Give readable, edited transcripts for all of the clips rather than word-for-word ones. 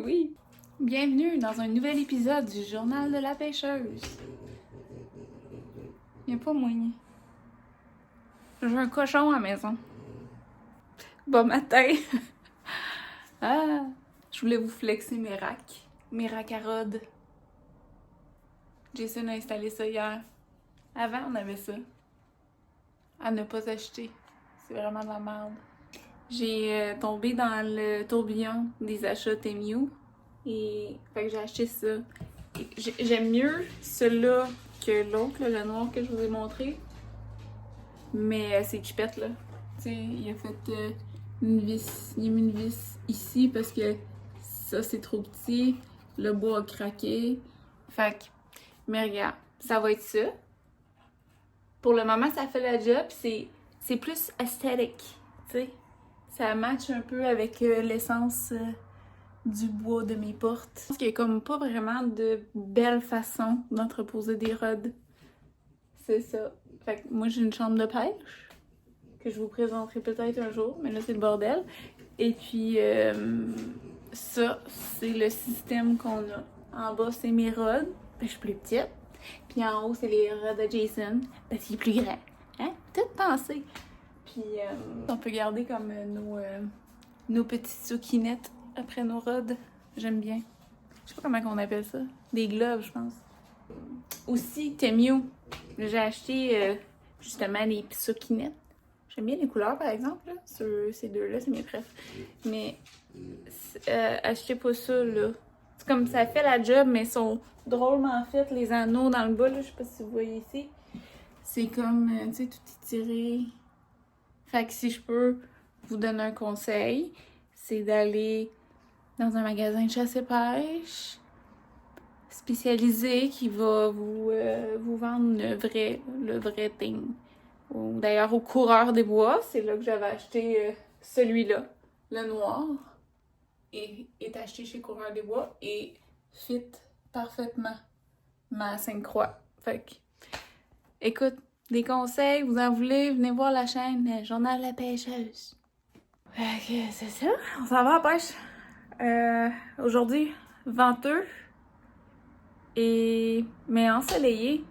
Oui, bienvenue dans un nouvel épisode du Journal de la pêcheuse. Y'a pas moyen. J'ai un cochon à la maison. Bon matin. Je voulais vous flexer mes racks à rod. Jason a installé ça hier. Avant, on avait ça. À ne pas acheter. C'est vraiment de la merde. J'ai tombé dans le tourbillon des achats Temu. Et fait que j'ai acheté ça. J'aime mieux celui-là que l'autre, le noir que je vous ai montré. Mais c'est chipette là. Tu sais, il a fait une vis. Il a mis une vis ici parce que ça c'est trop petit. Le bois a craqué. Fait que, mais regarde, ça va être ça. Pour le moment, ça fait la job. C'est plus esthétique. Tu sais, ça match un peu avec l'essence du bois de mes portes. Je pense qu'il y a comme pas vraiment de belle façon d'entreposer des rods. C'est ça. Fait que moi j'ai une chambre de pêche que je vous présenterai peut-être un jour, mais là c'est le bordel. Et puis ça, c'est le système qu'on a. En bas c'est mes rods, je suis plus petite. Puis en haut c'est les rods de Jason, parce qu'il est plus grand. Hein? Tout pensé. Puis on peut garder comme nos petites souquinettes après nos rods. J'aime bien. Je sais pas comment on appelle ça. Des gloves, je pense. Aussi, Temu. J'ai acheté justement des souquinettes. J'aime bien les couleurs, par exemple. Là. Sur ces deux-là, c'est mes préfs. Mais achetez pas ça, là. C'est comme ça fait la job, mais ils sont drôlement faits, les anneaux dans le bas. Là. Je sais pas si vous voyez ici. C'est comme, tu sais, tout étiré. Fait que si je peux vous donner un conseil, c'est d'aller dans un magasin de chasse et pêche spécialisé qui va vous vendre le vrai thing. D'ailleurs, au Coureur des Bois, c'est là que j'avais acheté celui-là, le noir, et est acheté chez Coureur des Bois et fit parfaitement ma Sainte-Croix. Fait que, écoute, des conseils, vous en voulez, venez voir la chaîne Journal de la pêcheuse. Fait que c'est ça, on s'en va à la pêche. Aujourd'hui, venteux. Mais ensoleillé.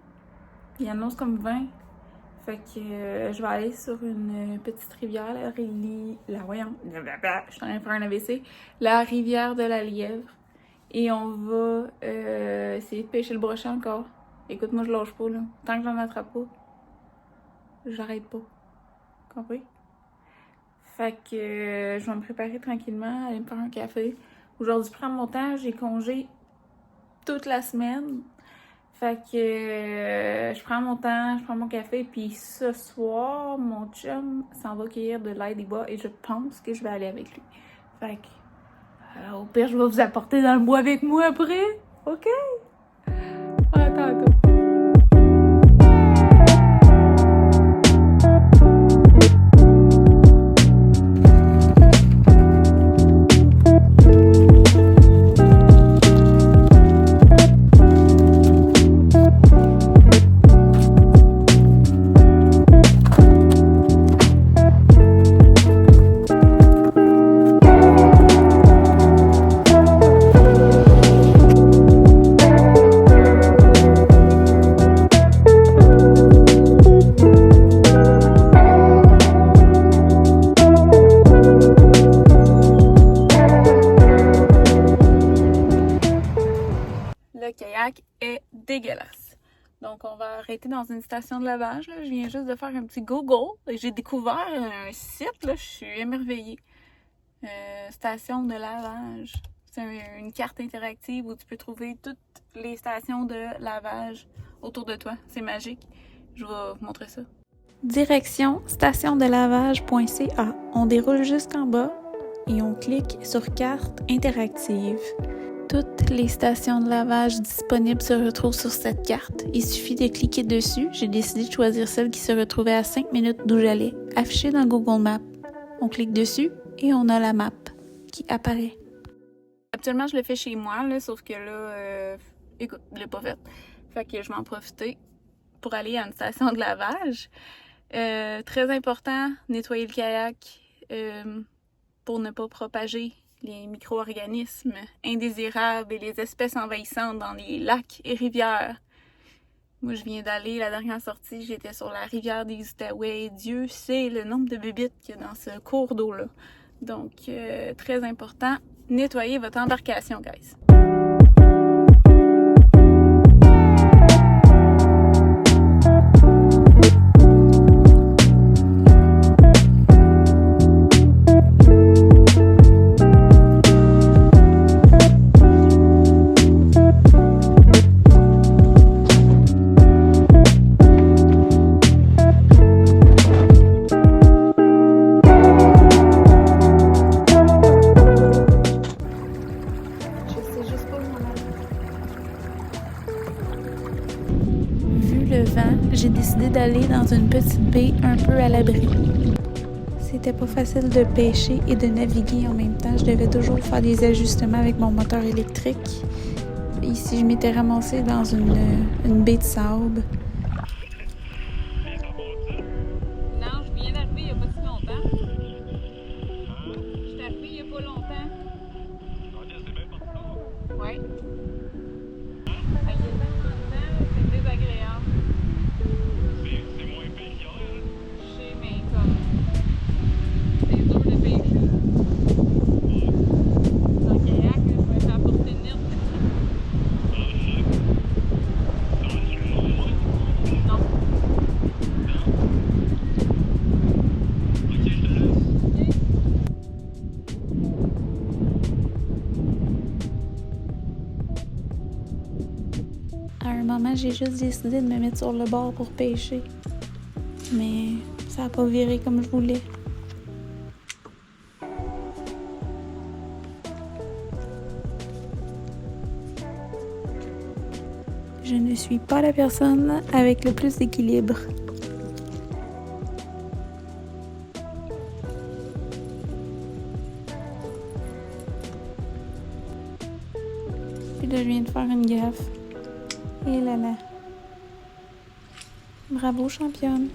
Il annonce comme 20. Fait que je vais aller sur une petite rivière, voyons, je suis en train de faire un AVC. La rivière de la Lièvre. Et on va essayer de pêcher le brochet encore. Écoute, moi je lâche pas là. Tant que j'en attrape pas, j'arrête pas. Compris? Fait que je vais me préparer tranquillement, aller me faire un café. Aujourd'hui, je prends mon temps, j'ai congé toute la semaine. Fait que je prends mon temps, je prends mon café, puis ce soir, mon chum s'en va cueillir de l'ail des bois et je pense que je vais aller avec lui. Fait que au pire, je vais vous apporter dans le bois avec moi après. OK? À tantôt. Le kayak est dégueulasse. Donc, on va arrêter dans une station de lavage. Là. Je viens juste de faire un petit Google et j'ai découvert un site. Là. Je suis émerveillée. Station de lavage. C'est une carte interactive où tu peux trouver toutes les stations de lavage autour de toi. C'est magique. Je vais vous montrer ça. Direction stationdelavage.ca. On déroule jusqu'en bas et on clique sur carte interactive. Toutes les stations de lavage disponibles se retrouvent sur cette carte. Il suffit de cliquer dessus. J'ai décidé de choisir celle qui se retrouvait à 5 minutes d'où j'allais, affichée dans Google Maps. On clique dessus et on a la map qui apparaît. Habituellement, je le fais chez moi, là, sauf que là, écoute, je l'ai pas fait. Fait que je vais en profiter pour aller à une station de lavage. Très important, nettoyer le kayak pour ne pas propager les micro-organismes indésirables et les espèces envahissantes dans les lacs et rivières. Moi, je viens d'aller, la dernière sortie, j'étais sur la rivière des Outaouais. Dieu sait le nombre de bébites qu'il y a dans ce cours d'eau-là. Donc, très important, nettoyez votre embarcation, guys. J'ai décidé d'aller dans une petite baie un peu à l'abri. C'était pas facile de pêcher et de naviguer en même temps. Je devais toujours faire des ajustements avec mon moteur électrique. Ici, je m'étais ramassée dans une baie de sable. Non, je viens d'arriver il n'y a pas si longtemps. Je suis arrivée il n'y a pas longtemps. Ouais. Il y a tellement de temps, c'est désagréable. C'est moins pire qu'hier. Je sais, mais comme. C'est dur de pêcher. Dans le kayak, je vais faire porter une nette. Non. Ok, je te laisse. À un moment, j'ai juste décidé de me mettre sur le bord pour pêcher. Mais ça n'a pas viré comme je voulais. Je ne suis pas la personne avec le plus d'équilibre. Puis là, je viens de faire une gaffe. Et là là. Bravo, championne.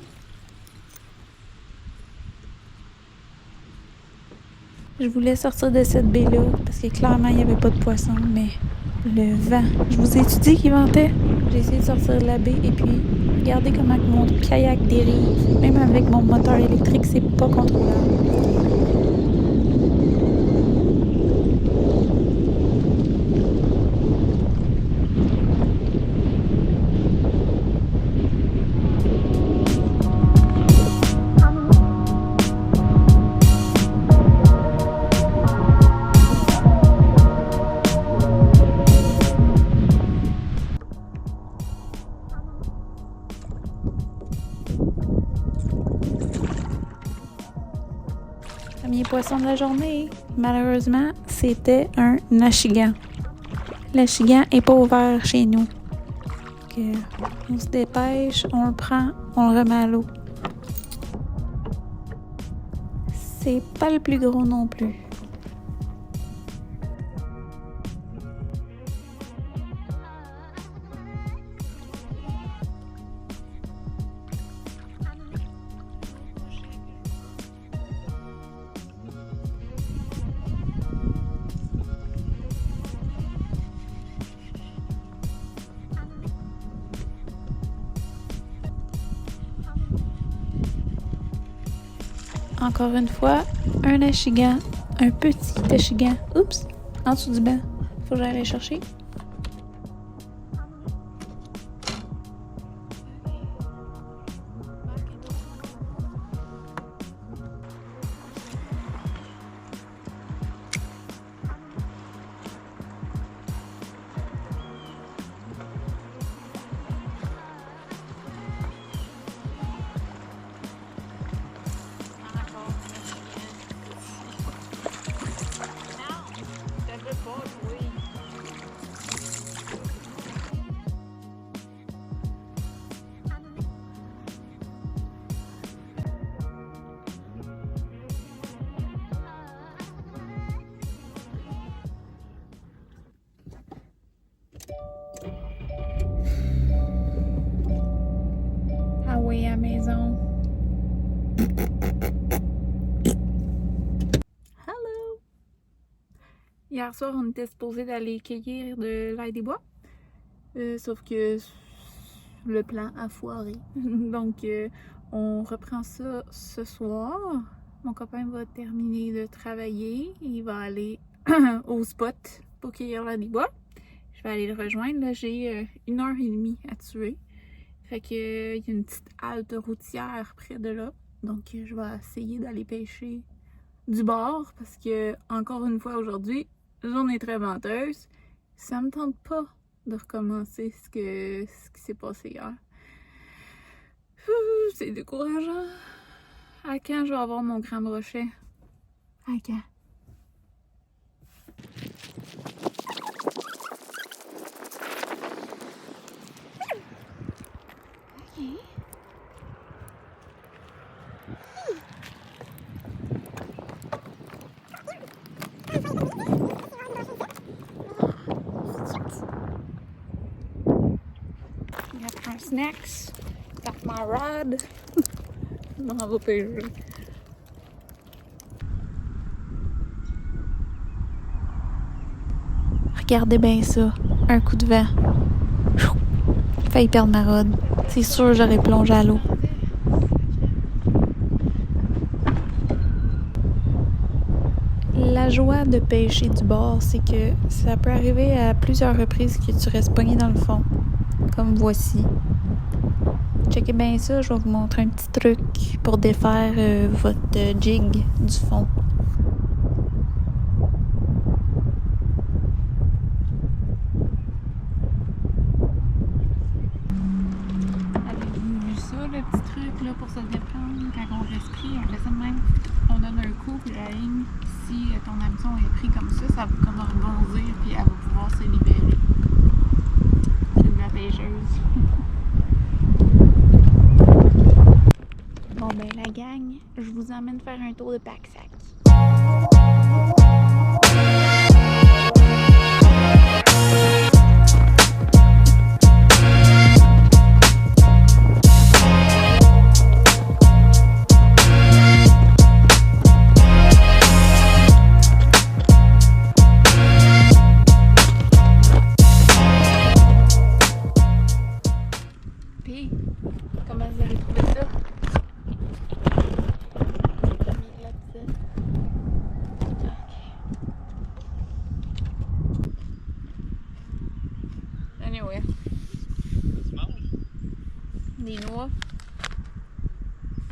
Je voulais sortir de cette baie-là parce que clairement, il n'y avait pas de poisson, mais le vent. Je vous ai dit qu'il ventait. J'ai essayé de sortir de la baie et puis regardez comment mon kayak dérive. Même avec mon moteur électrique, c'est pas contrôlable. Premier poisson de la journée. Malheureusement, c'était un achigan. L'achigan n'est pas ouvert chez nous. Donc, on se dépêche, on le prend, on le remet à l'eau. C'est pas le plus gros non plus. Encore une fois, un achigan, un petit achigan. Oups, en dessous du banc. Faut que j'aille aller chercher. Hier soir, on était supposé d'aller cueillir de l'ail des bois. Sauf que le plan a foiré. Donc, on reprend ça ce soir. Mon copain va terminer de travailler. Il va aller au spot pour cueillir l'ail des bois. Je vais aller le rejoindre. Là, j'ai 1h30 à tuer. Fait que il y a une petite halte routière près de là. Donc, je vais essayer d'aller pêcher du bord parce que, encore une fois aujourd'hui, journée très venteuse. Ça me tente pas de recommencer ce qui s'est passé hier. C'est décourageant. À quand je vais avoir mon grand brochet? À quand? Got my snacks, got my rod. Je m'en vais pêcher. Regardez bien ça, un coup de vent. Failli perdre ma rod. C'est sûr j'aurais plongé à l'eau. La joie de pêcher du bord, c'est que ça peut arriver à plusieurs reprises que tu restes pogné dans le fond. Comme voici. Checkez bien ça, je vais vous montrer un petit truc pour défaire votre jig du fond. Avez-vous vu ça, le petit truc là, pour se déprendre quand on respire? On fait ça de même. On donne un coup, puis la ligne, si ton hameçon est pris comme ça va comme rebondir, puis elle va pouvoir se libérer. C'est de la pêcheuse. Bon ben la gang, je vous emmène faire un tour de pack-sac. Puis, comment vous avez trouvé ça? Anyway. Des noix.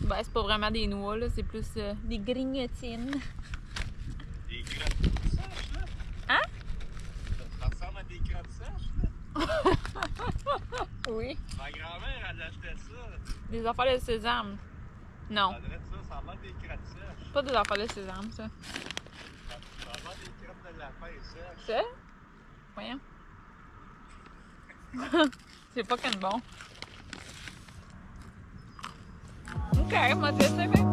Ben, c'est pas vraiment des noix, là, c'est plus des grignotines. Des crottes sèches, là? Hein? Ça ressemble à des crottes sèches, là? Oui. Ma grand-mère, elle achetait ça. Des affaires de sésame. Non, Elle dirait ça, ça a l'air des crottes sèches. pas des affaires de sésame, ça. Ça a l'air des crottes de lapin sèches. Ça? Voyons. C'est pas qu'un bon. Ok, moi tester, mais.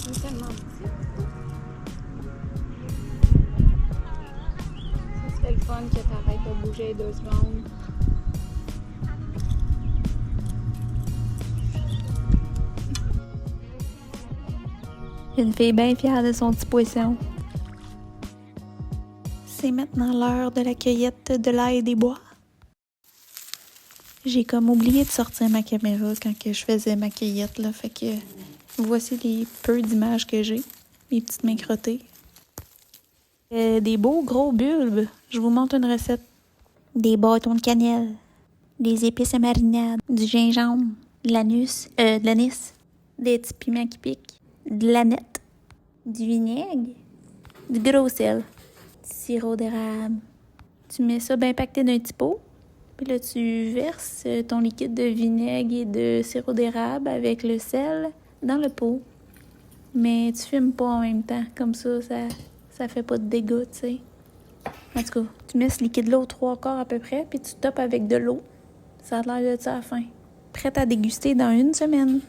C'est tellement petit. Ça serait le fun que t'arrêtes de bouger 2 secondes. Une fille bien fière de son petit poisson. C'est maintenant l'heure de la cueillette de l'ail des bois. J'ai comme oublié de sortir ma caméra quand que je faisais ma cueillette, là, fait que voici les peu d'images que j'ai, mes petites mains crottées. Des beaux gros bulbes. Je vous montre une recette. Des bâtons de cannelle, des épices à marinade, du gingembre, de l'anis, des petits piments qui piquent, de l'aneth, du vinaigre, du gros sel, du sirop d'érable. Tu mets ça bien pacté d'un petit pot. Puis là, tu verses ton liquide de vinaigre et de sirop d'érable avec le sel dans le pot. Mais tu fumes pas en même temps. Comme ça fait pas de dégâts, tu sais. En tout cas, tu mets ce liquide-là aux 3/4 à peu près, puis tu topes avec de l'eau. Ça a l'air de ça à la fin. Prête à déguster dans 1 semaine.